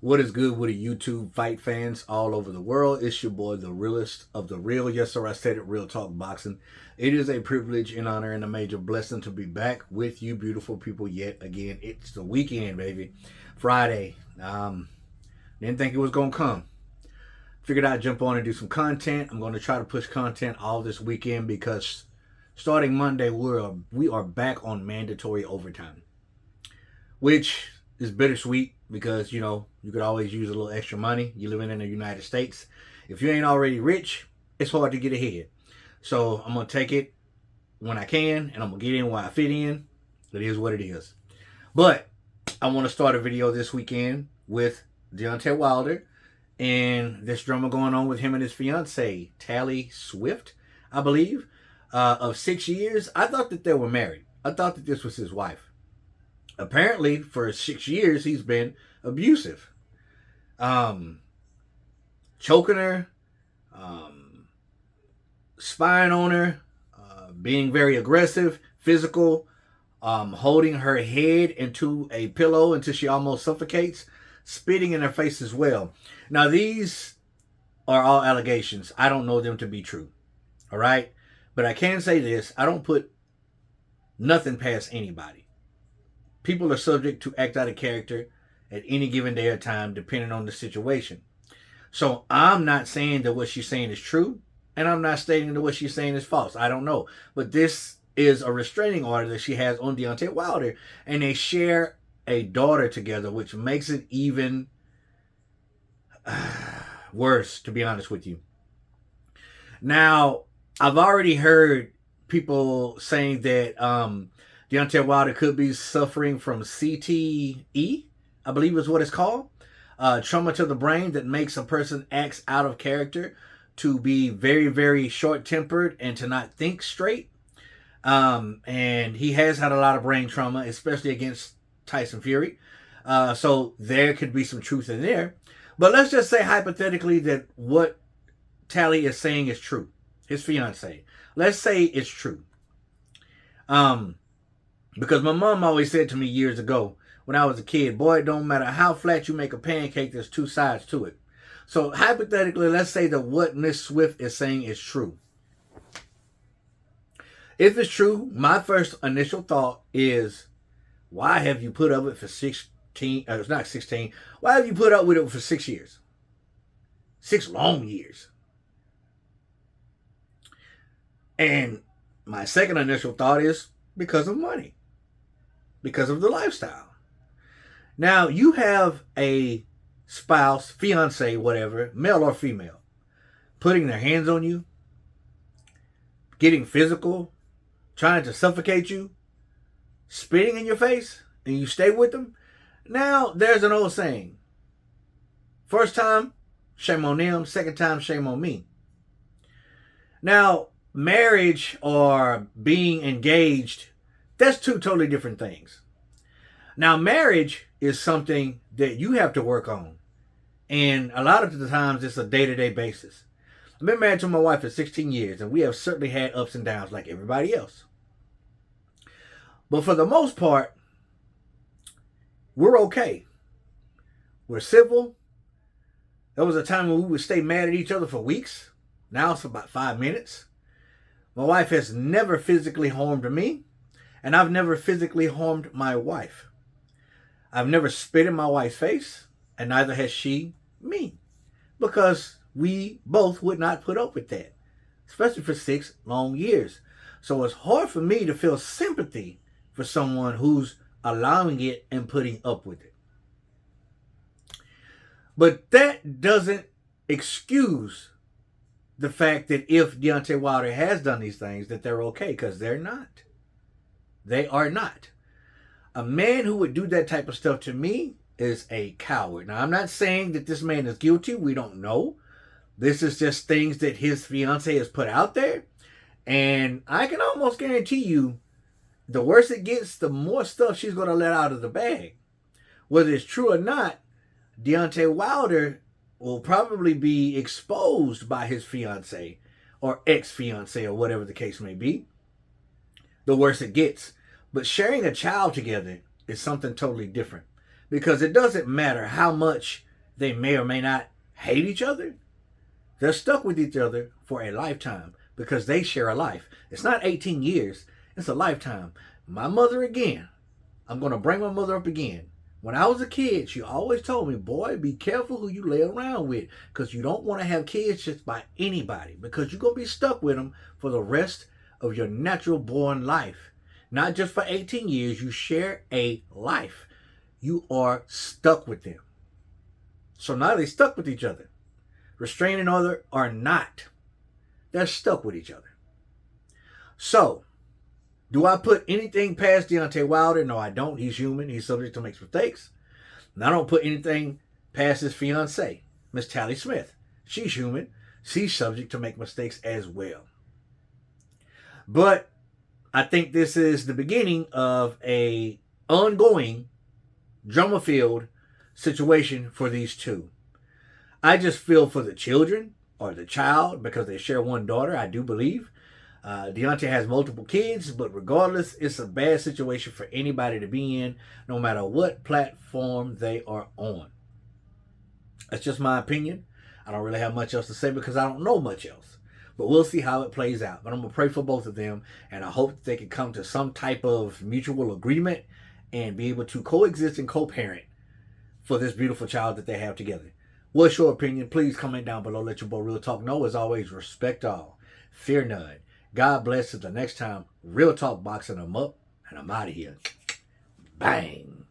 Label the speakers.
Speaker 1: What is good with the YouTube fight fans all over the world? It's your boy, the realest of the real. Yes, sir, I said it, Real Talk Boxing. It is a privilege and honor and a major blessing to be back with you beautiful people yet again. It's the weekend, baby. Friday. Didn't think it was going to come. Figured I'd jump on and do some content. I'm going to try to push content all this weekend because starting Monday, we are back on mandatory overtime, which is bittersweet because, you know, you could always use a little extra money. You're living in the United States. If you ain't already rich, it's hard to get ahead. So I'm going to take it when I can, and I'm going to get in where I fit in. It is what it is. But I want to start a video this weekend with Deontay Wilder and this drama going on with him and his fiancée, Taylor Swift, I believe, of 6 years. I thought that they were married. I thought that this was his wife. Apparently, for 6 years, he's been abusive. Choking her, spying on her, being very aggressive, physical, holding her head into a pillow until she almost suffocates, spitting in her face as well. Now, these are all allegations. I don't know them to be true. All right? But I can say this. I don't put nothing past anybody. People are subject to act out of character at any given day or time, depending on the situation. So I'm not saying that what she's saying is true, and I'm not stating that what she's saying is false. I don't know. But this is a restraining order that she has on Deontay Wilder, and they share a daughter together, which makes it even worse, to be honest with you. Now, I've already heard people saying that Deontay Wilder could be suffering from CTE, I believe is what it's called. Trauma to the brain that makes a person act out of character, to be very, very short-tempered and to not think straight. And he has had a lot of brain trauma, especially against Tyson Fury. So there could be some truth in there. But let's just say hypothetically that what Tally is saying is true. His fiance. Let's say it's true. Because my mom always said to me years ago when I was a kid, boy, it don't matter how flat you make a pancake, there's two sides to it. So hypothetically, let's say that what Miss Swift is saying is true. If it's true, my first initial thought is, why have you put up with it for 16, it's not 16, why have you put up with it for 6 years? 6 long years. And my second initial thought is because of money. Because of the lifestyle. Now, you have a spouse, fiance, whatever, male or female, putting their hands on you, getting physical, trying to suffocate you, spitting in your face, and you stay with them. Now, there's an old saying. First time, shame on them. Second time, shame on me. Now, marriage or being engaged, that's two totally different things. Now, marriage is something that you have to work on. And a lot of the times, it's a day-to-day basis. I've been married to my wife for 16 years, and we have certainly had ups and downs like everybody else. But for the most part, we're okay. We're civil. There was a time when we would stay mad at each other for weeks. Now it's about 5 minutes. My wife has never physically harmed me, and I've never physically harmed my wife. I've never spit in my wife's face, and neither has she me, because we both would not put up with that, especially for 6 long years. So it's hard for me to feel sympathy for someone who's allowing it and putting up with it. But that doesn't excuse the fact that if Deontay Wilder has done these things, that they're okay, because they're not. They are not. A man who would do that type of stuff to me is a coward. Now, I'm not saying that this man is guilty. We don't know. This is just things that his fiancée has put out there. And I can almost guarantee you, the worse it gets, the more stuff she's going to let out of the bag. Whether it's true or not, Deontay Wilder will probably be exposed by his fiancée or ex-fiancée or whatever the case may be. The worse it gets. But sharing a child together is something totally different. Because it doesn't matter how much They may or may not hate each other. They're stuck with each other for a lifetime because they share a life. It's not 18 years, it's a lifetime. My mother again, I'm going to bring my mother up again. When I was a kid, she always told me, boy, be careful who you lay around with because you don't want to have kids just by anybody because you're going to be stuck with them for the rest of your natural born life. Not just for 18 years, you share a life. You are stuck with them. So now they're stuck with each other. Restraining order or not, they're stuck with each other. So, do I put anything past Deontay Wilder? No, I don't. He's human. He's subject to make mistakes. And I don't put anything past his fiancée, Miss Tally Smith. She's human. She's subject to make mistakes as well. But I think this is the beginning of a ongoing drama-filled situation for these two. I just feel for the children or the child because they share one daughter, I do believe. Deontay has multiple kids, but regardless, it's a bad situation for anybody to be in, no matter what platform they are on. That's just my opinion. I don't really have much else to say because I don't know much else. But we'll see how it plays out. But I'm going to pray for both of them, and I hope that they can come to some type of mutual agreement and be able to coexist and co-parent for this beautiful child that they have together. What's your opinion? Please comment down below. Let your boy Real Talk know. As always, respect all. Fear none. God bless. Until next time, Real Talk boxing them up, and I'm out of here. Bang.